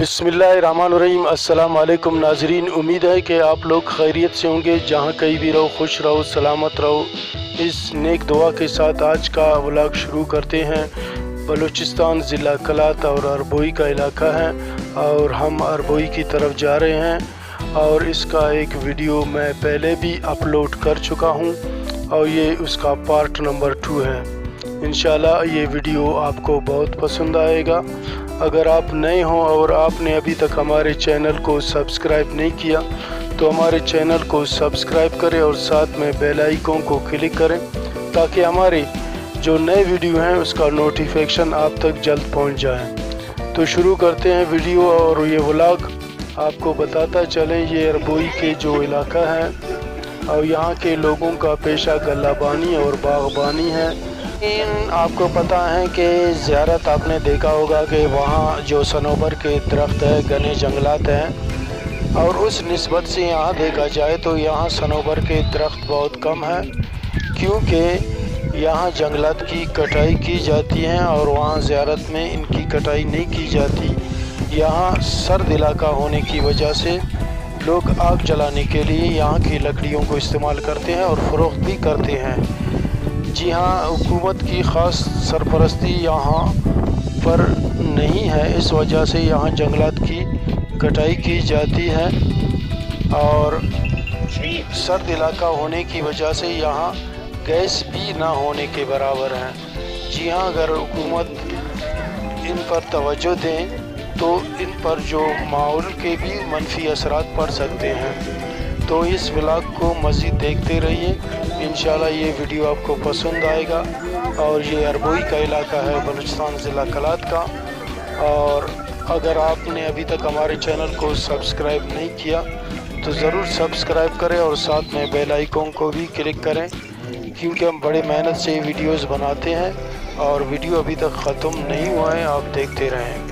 بسم اللہ الرحمن الرحیم۔ السلام علیکم ناظرین، امید ہے کہ آپ لوگ خیریت سے ہوں گے، جہاں کہیں بھی رہو خوش رہو سلامت رہو۔ اس نیک دعا کے ساتھ آج کا ولاگ شروع کرتے ہیں۔ بلوچستان ضلع قلات اور ہربوئی کا علاقہ ہے اور ہم ہربوئی کی طرف جا رہے ہیں، اور اس کا ایک ویڈیو میں پہلے بھی اپلوڈ کر چکا ہوں اور یہ اس کا پارٹ نمبر 2 ہے۔ انشاءاللہ یہ ویڈیو آپ کو بہت پسند آئے گا۔ اگر آپ نئے ہوں اور آپ نے ابھی تک ہمارے چینل کو سبسکرائب نہیں کیا تو ہمارے چینل کو سبسکرائب کریں اور ساتھ میں بیل آئیکن کو کلک کریں تاکہ ہمارے جو نئے ویڈیو ہیں اس کا نوٹیفیکشن آپ تک جلد پہنچ جائے۔ تو شروع کرتے ہیں ویڈیو، اور یہ ولاگ آپ کو بتاتا چلیں یہ ہربوئی کے جو علاقہ ہے اور یہاں کے لوگوں کا پیشہ غلہ بانی اور باغبانی ہے۔ آپ کو پتہ ہے کہ زیارت آپ نے دیکھا ہوگا کہ وہاں جو صنوبر کے درخت ہے، گھنے جنگلات ہیں، اور اس نسبت سے یہاں دیکھا جائے تو یہاں صنوبر کے درخت بہت کم ہیں، کیونکہ یہاں جنگلات کی کٹائی کی جاتی ہے اور وہاں زیارت میں ان کی کٹائی نہیں کی جاتی۔ یہاں سرد علاقہ ہونے کی وجہ سے لوگ آگ جلانے کے لیے یہاں کی لکڑیوں کو استعمال کرتے ہیں اور فروخت بھی کرتے ہیں۔ جی ہاں، حکومت کی خاص سرپرستی یہاں پر نہیں ہے، اس وجہ سے یہاں جنگلات کی کٹائی کی جاتی ہے، اور سرد علاقہ ہونے کی وجہ سے یہاں گیس بھی نہ ہونے کے برابر ہے۔ جی ہاں، اگر حکومت ان پر توجہ دیں تو ان پر جو ماحول کے بھی منفی اثرات پڑ سکتے ہیں۔ تو اس ولاگ کو مزید دیکھتے رہیے، انشاءاللہ یہ ویڈیو آپ کو پسند آئے گا۔ اور یہ ہربوئی کا علاقہ ہے بلوچستان ضلع قلات کا، اور اگر آپ نے ابھی تک ہمارے چینل کو سبسکرائب نہیں کیا تو ضرور سبسکرائب کریں اور ساتھ میں بیل آئیکن کو بھی کلک کریں، کیونکہ ہم بڑے محنت سے ویڈیوز بناتے ہیں اور ویڈیو ابھی تک ختم نہیں ہوا ہے، آپ دیکھتے رہیں۔